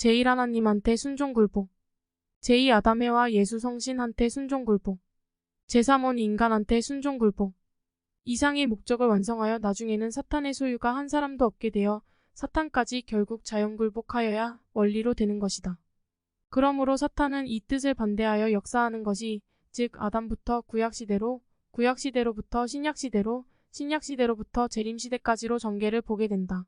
제1 하나님한테 순종 굴복. 제2 아담해와 예수 성신한테 순종 굴복. 제3 온 인간한테 순종 굴복. 이상의 목적을 완성하여 나중에는 사탄의 소유가 한 사람도 없게 되어 사탄까지 결국 자연 굴복하여야 원리로 되는 것이다. 그러므로 사탄은 이 뜻을 반대하여 역사하는 것이 즉 아담부터 구약시대로, 구약시대로부터 신약시대로, 신약시대로부터 재림시대까지로 전개를 보게 된다.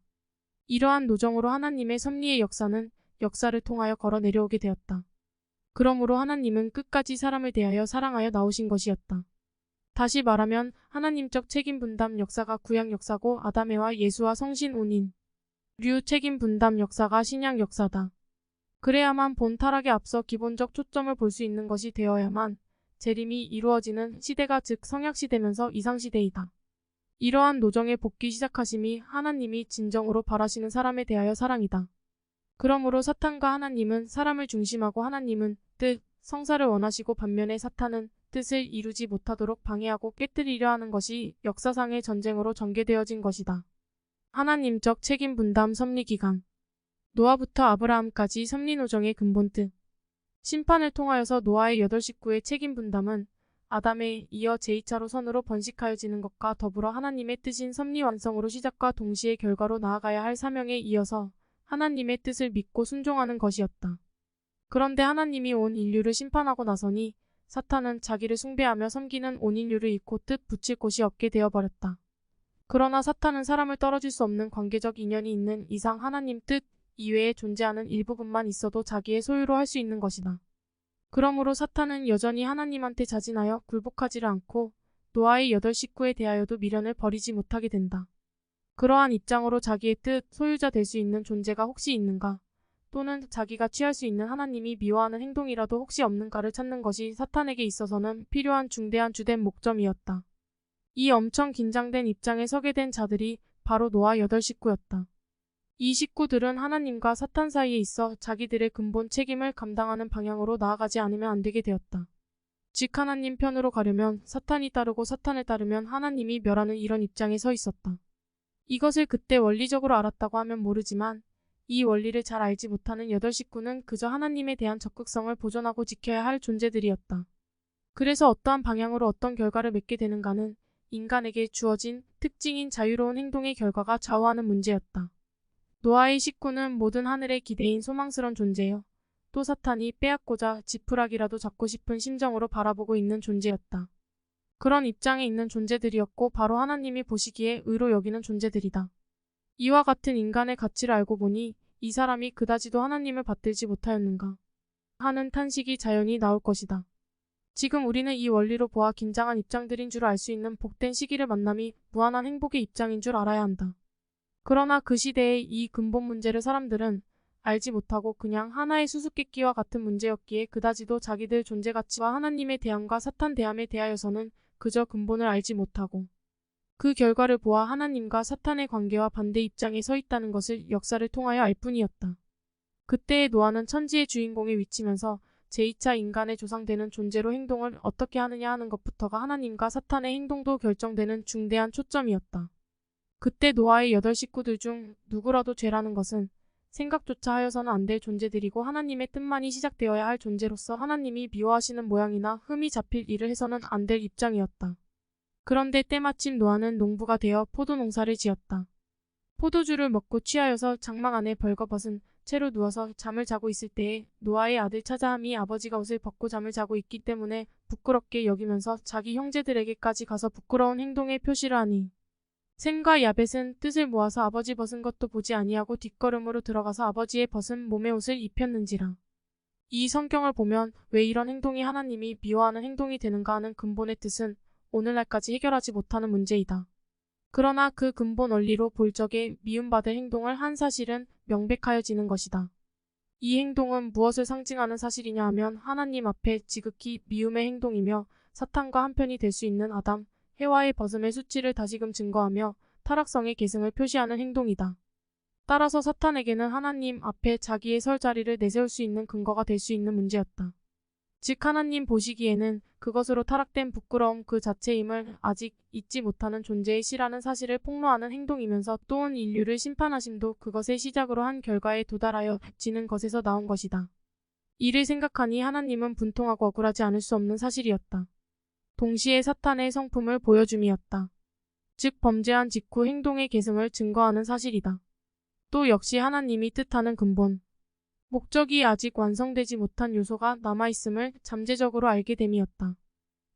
이러한 노정으로 하나님의 섭리의 역사는 역사를 통하여 걸어 내려오게 되었다. 그러므로 하나님은 끝까지 사람을 대하여 사랑하여 나오신 것이었다. 다시 말하면 하나님적 책임 분담 역사가 구약 역사고 아담해와 예수와 성신 온인 류 책임 분담 역사가 신약 역사다. 그래야만 본 타락에 앞서 기본적 초점을 볼 수 있는 것이 되어야만 재림이 이루어지는 시대가 즉 성약시대면서 이상시대이다. 이러한 노정의 복귀 시작하심이 하나님이 진정으로 바라시는 사람에 대하여 사랑이다. 그러므로 사탄과 하나님은 사람을 중심하고 하나님은 뜻, 성사를 원하시고 반면에 사탄은 뜻을 이루지 못하도록 방해하고 깨뜨리려 하는 것이 역사상의 전쟁으로 전개되어진 것이다. 하나님적 책임 분담 섭리기간 노아부터 아브라함까지 섭리노정의 근본 뜻 심판을 통하여서 노아의 8식구의 책임 분담은 아담에 이어 제2차로 선으로 번식하여지는 것과 더불어 하나님의 뜻인 섭리 완성으로 시작과 동시에 결과로 나아가야 할 사명에 이어서 하나님의 뜻을 믿고 순종하는 것이었다. 그런데 하나님이 온 인류를 심판하고 나서니 사탄은 자기를 숭배하며 섬기는 온 인류를 잃고 뜻 붙일 곳이 없게 되어버렸다. 그러나 사탄은 사람을 떨어질 수 없는 관계적 인연이 있는 이상 하나님 뜻 이외에 존재하는 일부분만 있어도 자기의 소유로 할 수 있는 것이다. 그러므로 사탄은 여전히 하나님한테 자진하여 굴복하지를 않고 노아의 8식구에 대하여도 미련을 버리지 못하게 된다. 그러한 입장으로 자기의 뜻, 소유자 될 수 있는 존재가 혹시 있는가 또는 자기가 취할 수 있는 하나님이 미워하는 행동이라도 혹시 없는가를 찾는 것이 사탄에게 있어서는 필요한 중대한 주된 목점이었다. 이 엄청 긴장된 입장에 서게 된 자들이 바로 노아 8식구였다. 이 식구들은 하나님과 사탄 사이에 있어 자기들의 근본 책임을 감당하는 방향으로 나아가지 않으면 안 되게 되었다. 즉 하나님 편으로 가려면 사탄이 따르고 사탄을 따르면 하나님이 멸하는 이런 입장에 서 있었다. 이것을 그때 원리적으로 알았다고 하면 모르지만 이 원리를 잘 알지 못하는 8식구는 그저 하나님에 대한 적극성을 보존하고 지켜야 할 존재들이었다. 그래서 어떠한 방향으로 어떤 결과를 맺게 되는가는 인간에게 주어진 특징인 자유로운 행동의 결과가 좌우하는 문제였다. 노아의 식구는 모든 하늘의 기대인 소망스런 존재여 또 사탄이 빼앗고자 지푸라기라도 잡고 싶은 심정으로 바라보고 있는 존재였다. 그런 입장에 있는 존재들이었고 바로 하나님이 보시기에 의로 여기는 존재들이다. 이와 같은 인간의 가치를 알고 보니 이 사람이 그다지도 하나님을 받들지 못하였는가 하는 탄식이 자연히 나올 것이다. 지금 우리는 이 원리로 보아 긴장한 입장들인 줄 알 수 있는 복된 시기를 만남이 무한한 행복의 입장인 줄 알아야 한다. 그러나 그 시대의 이 근본 문제를 사람들은 알지 못하고 그냥 하나의 수수께끼와 같은 문제였기에 그다지도 자기들 존재 가치와 하나님의 대함과 사탄 대함에 대하여서는 그저 근본을 알지 못하고 그 결과를 보아 하나님과 사탄의 관계와 반대 입장에 서 있다는 것을 역사를 통하여 알 뿐이었다. 그때의 노아는 천지의 주인공에 위치면서 제2차 인간의 조상되는 존재로 행동을 어떻게 하느냐 하는 것부터가 하나님과 사탄의 행동도 결정되는 중대한 초점이었다. 그때 노아의 8식구들 중 누구라도 죄라는 것은 생각조차 하여서는 안 될 존재들이고 하나님의 뜻만이 시작되어야 할 존재로서 하나님이 미워하시는 모양이나 흠이 잡힐 일을 해서는 안 될 입장이었다. 그런데 때마침 노아는 농부가 되어 포도 농사를 지었다. 포도주를 먹고 취하여서 장막 안에 벌거벗은 채로 누워서 잠을 자고 있을 때에 노아의 아들 차자함이 아버지가 옷을 벗고 잠을 자고 있기 때문에 부끄럽게 여기면서 자기 형제들에게까지 가서 부끄러운 행동의 표시를 하니 셈과 야벳은 뜻을 모아서 아버지 벗은 것도 보지 아니하고 뒷걸음으로 들어가서 아버지의 벗은 몸의 옷을 입혔는지라. 이 성경을 보면 왜 이런 행동이 하나님이 미워하는 행동이 되는가 하는 근본의 뜻은 오늘날까지 해결하지 못하는 문제이다. 그러나 그 근본 원리로 볼 적에 미움받을 행동을 한 사실은 명백하여지는 것이다. 이 행동은 무엇을 상징하는 사실이냐 하면 하나님 앞에 지극히 미움의 행동이며 사탄과 한편이 될 수 있는 아담, 해와의 벗음의 수치를 다시금 증거하며 타락성의 계승을 표시하는 행동이다. 따라서 사탄에게는 하나님 앞에 자기의 설 자리를 내세울 수 있는 근거가 될 수 있는 문제였다. 즉 하나님 보시기에는 그것으로 타락된 부끄러움 그 자체임을 아직 잊지 못하는 존재의 시라는 사실을 폭로하는 행동이면서 또 온 인류를 심판하심도 그것의 시작으로 한 결과에 도달하여 지는 것에서 나온 것이다. 이를 생각하니 하나님은 분통하고 억울하지 않을 수 없는 사실이었다. 동시에 사탄의 성품을 보여줌이었다. 즉 범죄한 직후 행동의 계승을 증거하는 사실이다. 또 역시 하나님이 뜻하는 근본, 목적이 아직 완성되지 못한 요소가 남아있음을 잠재적으로 알게 됨이었다.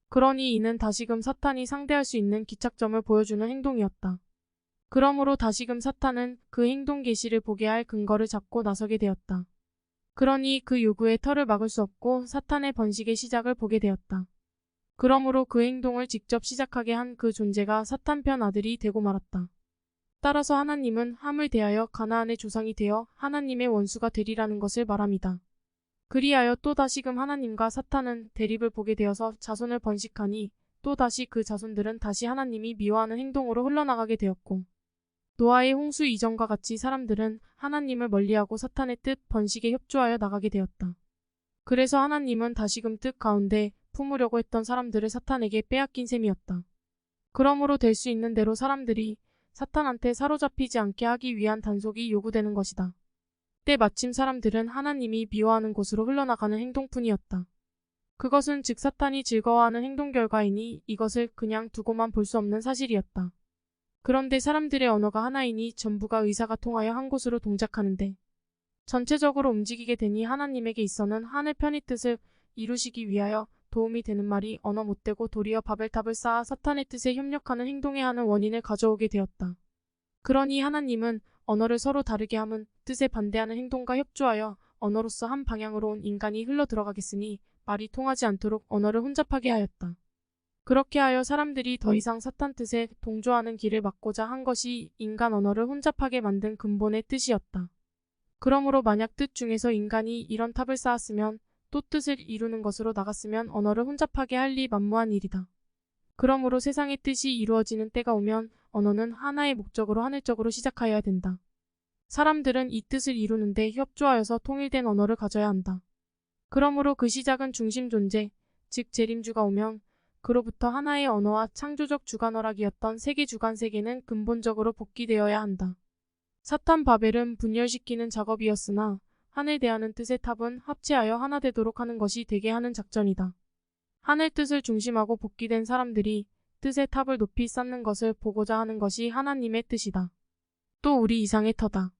그러니 이는 다시금 사탄이 상대할 수 있는 기착점을 보여주는 행동이었다. 그러므로 다시금 사탄은 그 행동 계시를 보게 할 근거를 잡고 나서게 되었다. 그러니 그 요구의 털을 막을 수 없고 사탄의 번식의 시작을 보게 되었다. 그러므로 그 행동을 직접 시작하게 한 그 존재가 사탄 편 아들이 되고 말았다. 따라서 하나님은 함을 대하여 가나안의 조상이 되어 하나님의 원수가 되리라는 것을 말합니다. 그리하여 또 다시금 하나님과 사탄은 대립을 보게 되어서 자손을 번식하니 또 다시 그 자손들은 다시 하나님이 미워하는 행동으로 흘러나가게 되었고 노아의 홍수 이전과 같이 사람들은 하나님을 멀리하고 사탄의 뜻 번식에 협조하여 나가게 되었다. 그래서 하나님은 다시금 뜻 가운데 품으려고 했던 사람들을 사탄에게 빼앗긴 셈이었다. 그러므로 될 수 있는 대로 사람들이 사탄한테 사로잡히지 않게 하기 위한 단속이 요구되는 것이다. 때마침 사람들은 하나님이 미워하는 곳으로 흘러나가는 행동뿐이었다. 그것은 즉 사탄이 즐거워하는 행동 결과이니 이것을 그냥 두고만 볼 수 없는 사실이었다. 그런데 사람들의 언어가 하나이니 전부가 의사가 통하여 한 곳으로 동작하는데 전체적으로 움직이게 되니 하나님에게 있어는 하늘 편의 뜻을 이루시기 위하여 도움이 되는 말이 언어 못되고 도리어 바벨탑을 쌓아 사탄의 뜻에 협력하는 행동에 하는 원인을 가져오게 되었다. 그러니 하나님은 언어를 서로 다르게 함은 뜻에 반대하는 행동과 협조하여 언어로서 한 방향으로 온 인간이 흘러 들어가겠으니 말이 통하지 않도록 언어를 혼잡하게 하였다. 그렇게 하여 사람들이 더 이상 사탄 뜻에 동조하는 길을 막고자 한 것이 인간 언어를 혼잡하게 만든 근본의 뜻이었다. 그러므로 만약 뜻 중에서 인간이 이런 탑을 쌓았으면 또 뜻을 이루는 것으로 나갔으면 언어를 혼잡하게 할 리 만무한 일이다. 그러므로 세상의 뜻이 이루어지는 때가 오면 언어는 하나의 목적으로 하늘적으로 시작하여야 된다. 사람들은 이 뜻을 이루는데 협조하여서 통일된 언어를 가져야 한다. 그러므로 그 시작은 중심 존재, 즉 재림주가 오면 그로부터 하나의 언어와 창조적 주관어락이었던 세계 주관 세계는 근본적으로 복귀되어야 한다. 사탄 바벨은 분열시키는 작업이었으나 하늘 대하는 뜻의 탑은 합체하여 하나 되도록 하는 것이 되게 하는 작전이다. 하늘 뜻을 중심하고 복귀된 사람들이 뜻의 탑을 높이 쌓는 것을 보고자 하는 것이 하나님의 뜻이다. 또 우리 이상의 터다.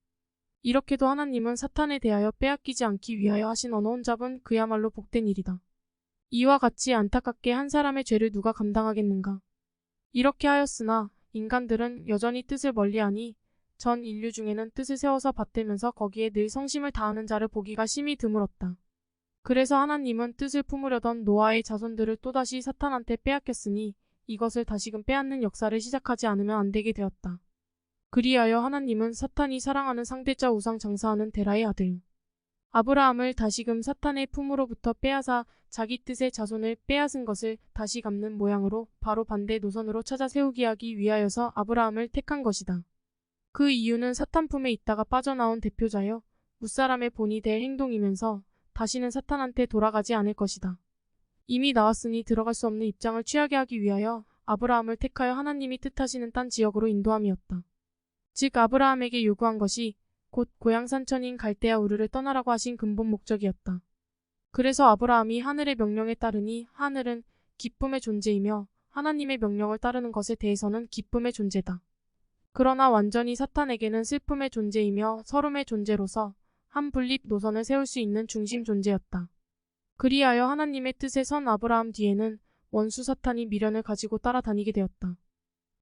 이렇게도 하나님은 사탄에 대하여 빼앗기지 않기 위하여 하신 언어 혼잡은 그야말로 복된 일이다. 이와 같이 안타깝게 한 사람의 죄를 누가 감당하겠는가. 이렇게 하였으나 인간들은 여전히 뜻을 멀리하니 전 인류 중에는 뜻을 세워서 받들면서 거기에 늘 성심을 다하는 자를 보기가 심히 드물었다. 그래서 하나님은 뜻을 품으려던 노아의 자손들을 또다시 사탄한테 빼앗겼으니 이것을 다시금 빼앗는 역사를 시작하지 않으면 안 되게 되었다. 그리하여 하나님은 사탄이 사랑하는 상대자 우상 장사하는 데라의 아들 아브라함을 다시금 사탄의 품으로부터 빼앗아 자기 뜻의 자손을 빼앗은 것을 다시 갚는 모양으로 바로 반대 노선으로 찾아 세우게 하기 위하여서 아브라함을 택한 것이다. 그 이유는 사탄 품에 있다가 빠져나온 대표자여 무사람의 본이 될 행동이면서 다시는 사탄한테 돌아가지 않을 것이다. 이미 나왔으니 들어갈 수 없는 입장을 취하게 하기 위하여 아브라함을 택하여 하나님이 뜻하시는 딴 지역으로 인도함이었다. 즉 아브라함에게 요구한 것이 곧 고향 산천인 갈대아 우르를 떠나라고 하신 근본 목적이었다. 그래서 아브라함이 하늘의 명령에 따르니 하늘은 기쁨의 존재이며 하나님의 명령을 따르는 것에 대해서는 기쁨의 존재다. 그러나 완전히 사탄에게는 슬픔의 존재이며 서름의 존재로서 한 분립 노선을 세울 수 있는 중심 존재였다. 그리하여 하나님의 뜻에 선 아브라함 뒤에는 원수 사탄이 미련을 가지고 따라다니게 되었다.